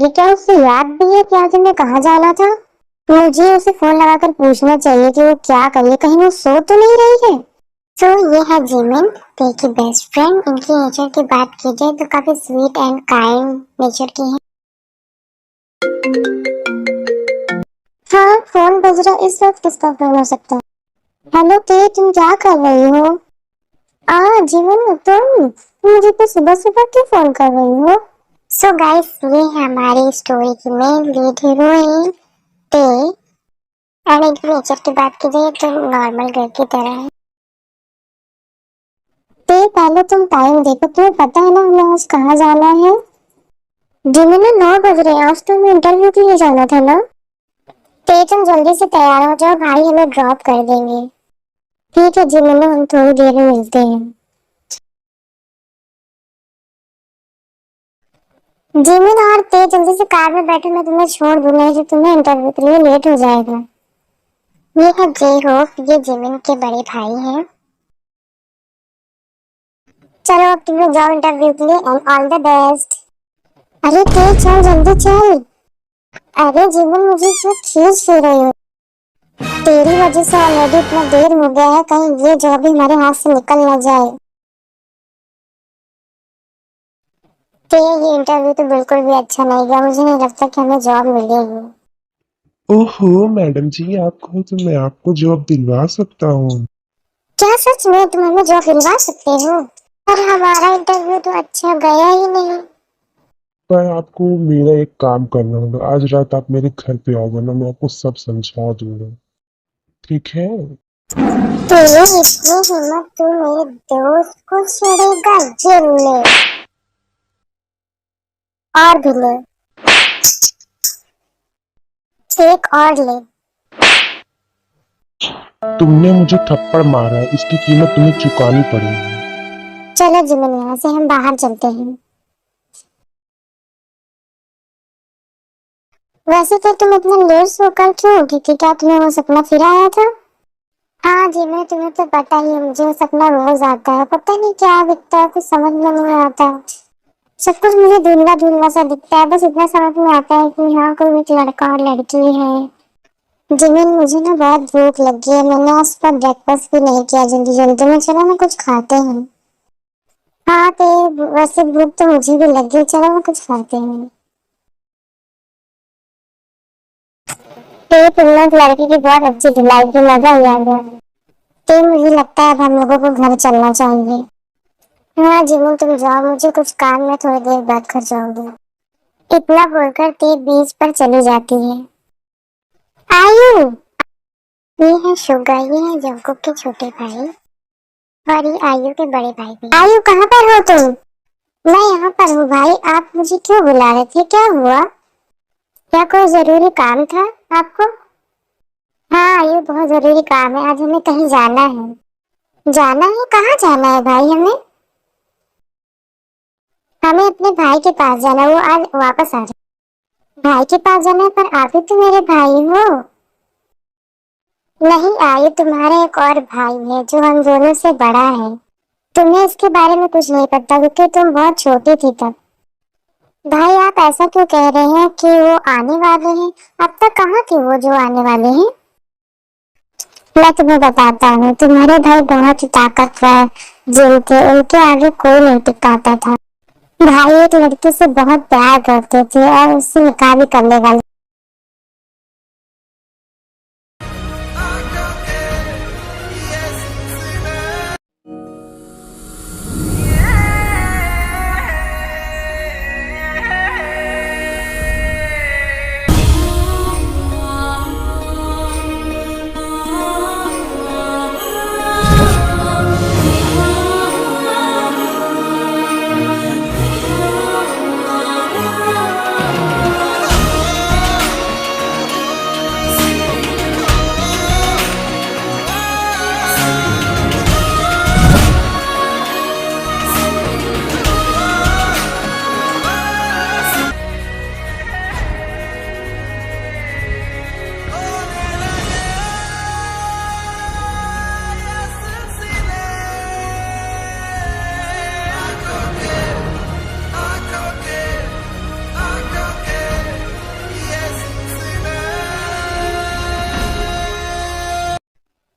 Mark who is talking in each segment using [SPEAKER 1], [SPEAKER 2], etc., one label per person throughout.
[SPEAKER 1] ये क्या उसे याद भी है कि आज हमें कहाँ जाना था? मुझे उसे फोन लगाकर पूछना चाहिए कि वो क्या कर रही है, कहीं वो सो तो नहीं रही है। तो ये है जिमिन, ते की बेस्ट फ्रेंड। इनकी नेचर की बात की जाए तो काफी स्वीट एंड काइंड नेचर की है। हाँ, फोन बज रहा, इस वक्त किसका फोन हो सकता है? हेलो ते, तुम क्या कर रही हो? जिमिन, तुम मुझे तो सुबह सुबह क्यों फोन कर रही हो? सो गाइस, ये है हमारी स्टोरी की मेन लीड हीरोइन ते। एंड इनकी नेचर की बात की जाए तो नॉर्मल गर्ल की तरह है। ते, पहले तुम टाइम देखो, तुम्हें पता है ना हमें आज कहाँ जाना है? जिमिन, 9 बज रहे हैं, आज तो हमें इंटरव्यू के लिए जाना था ना। ते, तुम जल्दी से तैयार हो जाओ, भाई हमें ड्रॉप कर देंगे। ठीक है जिमिन, हम थोड़ी देर में मिलते हैं। जिमिन और ते जल्दी से कार में बैठो, मैं तुम्हें छोड़ दूंगा जो तुम्हें इंटरव्यू के लिए लेट हो जाएगा। ये है जे होप, ये जिमिन के बड़े भाई हैं। चलो अब तुम लोग जाओ इंटरव्यू के लिए एंड ऑल द बेस्ट। अरे ते, चल जल्दी चल। अरे जिमिन, मुझे क्यों खींच क्यों रही हो? तेरी वजह से ऑलरेडी इतना देर हो गया है, कहीं ये जॉब भी हमारे हाथ से निकल ना जाए। ते, ये इंटरव्यू तो बिल्कुल भी अच्छा नहीं गया, मुझे नहीं लगता कि हमें जॉब मिलेगी।
[SPEAKER 2] ओहो मैडम जी, आप कहो तो मैं आपको जॉब दिलवा सकता हूँ।
[SPEAKER 1] क्या सच में तुम हमें जॉब दिलवा सकते हो? पर हमारा इंटरव्यू तो अच्छा गया ही नहीं।
[SPEAKER 2] पर आपको मेरा एक काम करना होगा, आज रात आप मेरे घर पे आओगे ना, मैं आपको सब समझा दूंगा। ठीक है?
[SPEAKER 1] तेरी इतनी हिम्मत, तू मेरे दोस्त को छेड़ेगा जेल में? और भी ले, एक और ले।
[SPEAKER 2] तुमने मुझे थप्पड़ मारा है, इसकी कीमत तुम्हें चुकानी पड़ेगी।
[SPEAKER 1] चलो जिमिन, यहाँ से हम बाहर चलते हैं। वैसे तो तुम इतना लेट सोकर क्यों उठी थी? क्या तुम्हें वो सपना फिर आया था? हाँ जिमिन, तुम्हें तो पता ही है, मुझे वो सपना रोज आता है, पता नहीं क्या दिखता है, कुछ समझ में नहीं आता। सब कुछ मुझे धुंधला धुंधला सा दिखता है, बस इतना समझ में आता है कि हाँ कोई एक लड़का और लड़की है। जिमिन, मुझे ना बहुत भूख लगी है, मैंने आज सुबह ब्रेकफास्ट भी नहीं किया जल्दी जल्दी में, चलो ना कुछ खाते हैं। हाँ तो वैसे भूख तो मुझे भी लगी, चलो ना कुछ खाते हैं। तो तुम लोग लड़की की बहुत अच्छी धुलाई की, मजा ही आ गया। तो मुझे लगता है अब हम लोगों को घर चलना चाहिए। हाँ जिमिन, तुम जाओ, मुझे कुछ काम में थोड़ी देर बाद घर जाऊंगी। इतना बोलकर ते बीच पर चली जाती है। आयु, ये है शुगा, ये है जंकुक के छोटे भाई और ये आयु के बड़े भाई भी। आयु, कहाँ पर हो तुम? मैं यहाँ पर हूँ भाई, आप मुझे क्यों बुला रहे थे, क्या हुआ? क्या कोई जरूरी काम था आपको? हाँ आयु, बहुत जरूरी काम है, आज हमें कहीं जाना है। जाना है? कहाँ जाना है भाई हमें? हमें अपने भाई के पास जाना है, वो आज वापस आ जाए। भाई के पास जाना है? पर आप ही तो मेरे भाई हो। नहीं आयु, तुम्हारा एक और भाई है जो हम दोनों से बड़ा है। तुम्हें इसके बारे में कुछ नहीं पता क्योंकि तुम बहुत छोटी थी तब। भाई आप ऐसा क्यों कह रहे हैं कि वो आने वाले हैं? अब तक कहाँ थे वो जो आने वाले हैं? मैं तुम्हें बताता हूँ, तुम्हारे भाई बहुत ही ताकतवर जिन थे, उनके आगे कोई नहीं टिक पाता था। भाई एक लड़की से बहुत प्यार करते थे और उससे निकाह भी करने वाले।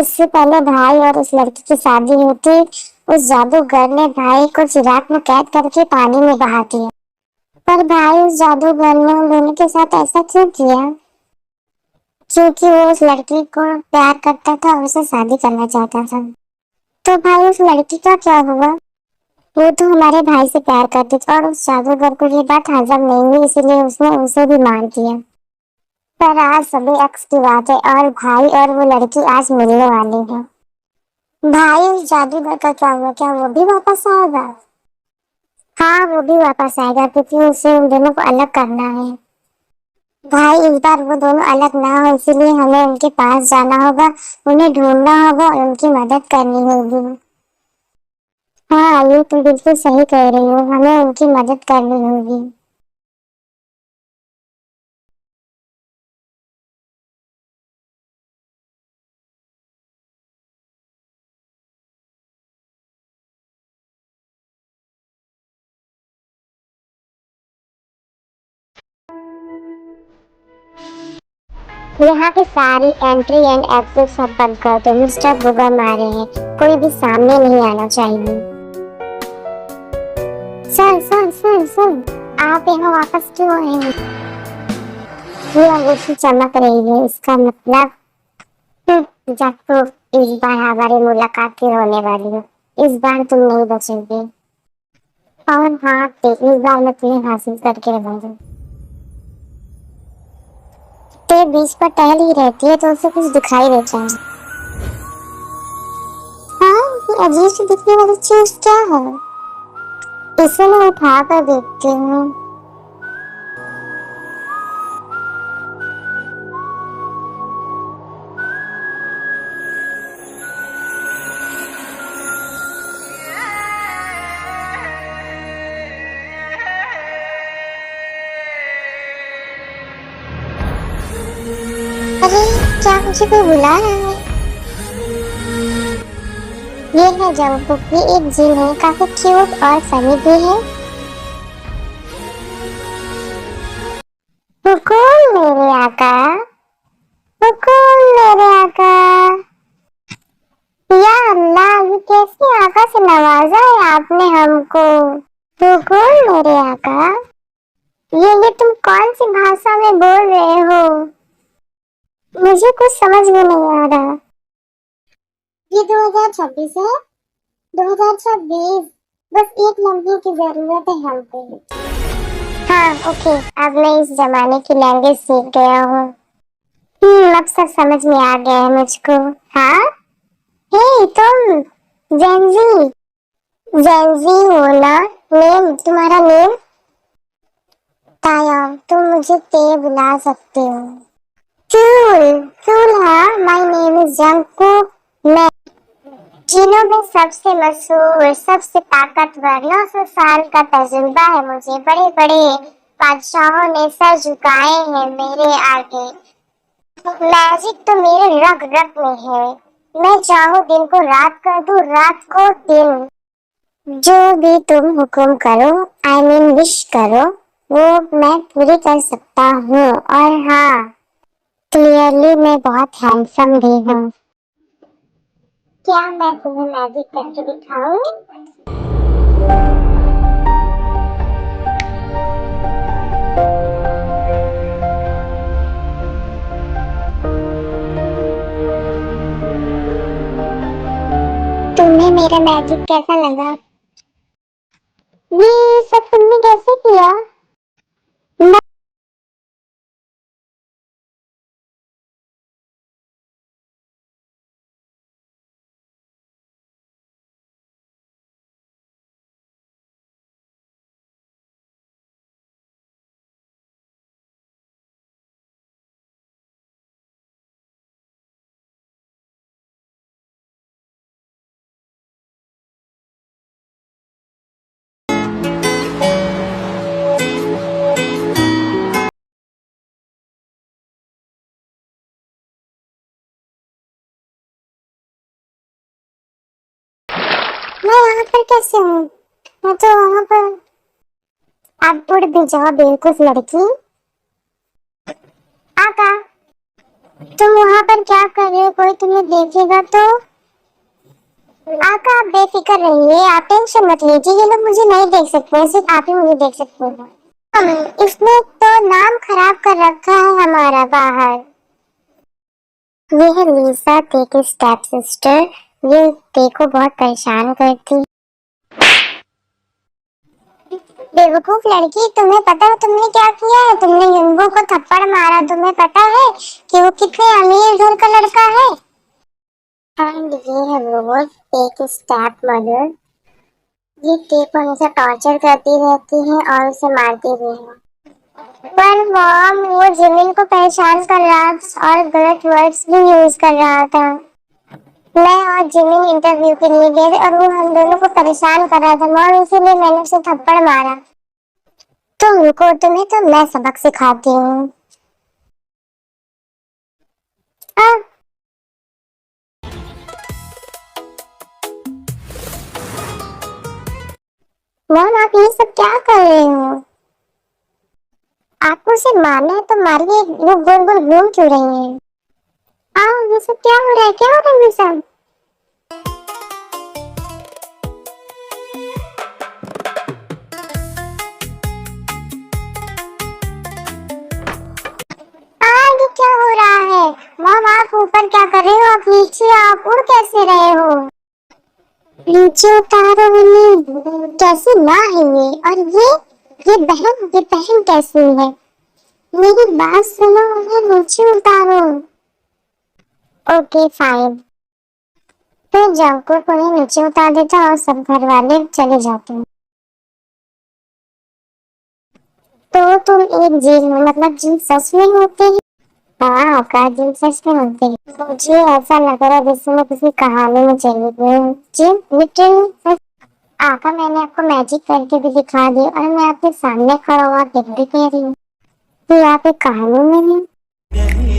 [SPEAKER 1] इससे पहले भाई और उस लड़की की शादी होती, उस जादूगर ने भाई को चिराग में कैद करके पानी में बहा दिया। पर भाई उस जादूगर ने उन दोनों के साथ ऐसा क्यों किया? क्योंकि वो उस लड़की को प्यार करता था और उससे शादी करना चाहता था। तो भाई उस लड़की का क्या हुआ? वो तो हमारे भाई से प्यार करती थी और उस जादूगर को ये बात हजम नहीं हुई, इसीलिए उसने उसे भी मार दिया। पर आज सभी एक्स की बात है और भाई और वो लड़की आज मिलने वाली है। भाई उस जादूगर का क्या हुआ? क्या वो भी वापस आएगा? हाँ, वो भी वापस आएगा क्योंकि उसे उन दोनों को अलग करना है। भाई इस बार वो दोनों अलग ना हो, इसीलिए हमें उनके पास जाना होगा, उन्हें ढूंढना होगा और उनकी मदद करनी होगी। हाँ, ये तुम बिल्कुल सही कह रही हो, हमें उनकी मदद करनी होगी। यहाँ की सारी एंट्री एंड एग्जिट सब बंद कर दो, मिस्टर बुगा मारे हैं, कोई भी सामने नहीं आना चाहिए। सर सर सर सर, आप यहाँ वापस क्यों आए हैं? ये अंगूठी चमक रही है, इसका मतलब जब तो इस बार हमारी मुलाकात फिर होने वाली है, इस बार तुम नहीं बचोगे। और हाँ, इस बार मैं तुम्हें हासिल करके रहूंगी। तो बीच पर टहल ही रहती है तो उसे कुछ दिखाई देता है। हाँ, ये अजीब सी दिखने वाली चीज क्या है? इसे मैं उठा कर देखती हूँ। अरे, क्या मुझे कोई बुला रहा है? ये है जंगकुक, ये एक जिन है, काफी क्यूट और फनी भी है। हुकुम मेरे आका, हुकुम मेरे आका। या अल्लाह, ये कैसी आका से नवाजा है आपने हमको। हुकुम मेरे आका। ये तुम कौन सी भाषा में बोल रहे हो? मुझे कुछ समझ में नहीं आ रहा। ये 2026 है, 2026। बस एक लम्हे की जरूरत है हमको। हाँ, ओके, अब मैं इस जमाने की लैंग्वेज सीख गया हूँ। अब सब समझ में आ गया है मुझको। हाँ, हे तुम, जेंजी, जेंजी हो ना? नेम, तुम्हारा नेम? ताया, तुम मुझे ते बुला सकते हो। कूल, कूल, हाँ, माय नेम इज जंकू। मैं जिनों में सबसे मशहूर, सबसे ताकतवर, 900 साल का तजुर्बा है मुझे। बड़े बड़े बादशाहों ने सर झुकाए हैं मेरे आगे। मैजिक तो मेरे रग रग में है। मैं चाहूँ दिन को रात कर दूँ, रात को दिन। जो भी तुम हुक्म करो, आई मीन विश करो, वो मैं पूरी कर सकता हूँ। और हाँ, क्लियरली मैं बहुत हैंडसम भी हूँ। क्या मैं तुम्हें मैजिक करके दिखाऊं? तुम्हें मेरा मैजिक कैसा लगा? ये सब तुमने कैसे किया? मैं यहाँ पर कैसे हूँ? मैं तो वहाँ पर। अब उड़ भी जाओ बेवकूफ लड़की। आका, तुम वहां पर क्या कर रहे हो? कोई तुम्हें देखेगा तो? आका, आप बेफिक्र रहिए, आप टेंशन मत लीजिए, ये लोग मुझे नहीं देख सकते, सिर्फ आप ही मुझे देख सकते हो। इसने तो नाम खराब कर रखा है हमारा बाहर। ये है लीसा, ते की स्टेप सिस्टर। ये ते को बहुत परेशान करती। बेवकूफ लड़की, तुम्हें पता है तुमने क्या किया है? तुमने युनबो को थप्पड़ मारा। तुम्हें पता है कि वो कितने अमीर घर का लड़का है? एंड ये है रोज, ते की स्टेप मदर। ये ते को हमेशा टॉर्चर करती रहती है और उसे मारती भी है। पर मॉम, वो जिमिन को परेशान कर रहा था और गलत वर्ड्स भी यूज कर रहा था। मैं और जिमिन इंटरव्यू के लिए गए और वो हम दोनों को परेशान कर रहा था मॉम, इसीलिए मैंने उसे थप्पड़ मारा। तुम रुको, तुम्हें तो मैं सबक सिखाती हूँ। मॉम, आप ये सब क्या कर रहे हो? आपको उसे मारना है तो मारिए, वो गोल गोल घूम क्यों रही है? ये सब क्या हो रहा है? क्या हो रहा है ये सब? ये क्या हो रहा है? मॉम, आप ऊपर क्या कर रहे हो? आप नीचे, आप उड़ कैसे रहे हो? नीचे उतारो उन्हें। कैसी माँ है ये? और ये बहन कैसी है? मेरी बात सुनो, उन्हें नीचे उतारो। Okay fine. फिर जंकुक उन्हें नीचे उतार देता और सब घर वाले चले जाते हैं। तो तुम एक जीन में, मतलब जीन सच में होते हैं? हाँ, औकात जीन सच में होते हैं। मुझे ऐसा लग रहा है जैसे मैं किसी कहानी में चली गई हूँ। Gene literally. आका, मैंने आपको मैजिक करके भी दिखा दिया और मैं आपके सामने खड़ा हुआ देख भी कह रही हूँ कि आप एक कहानी में हैं।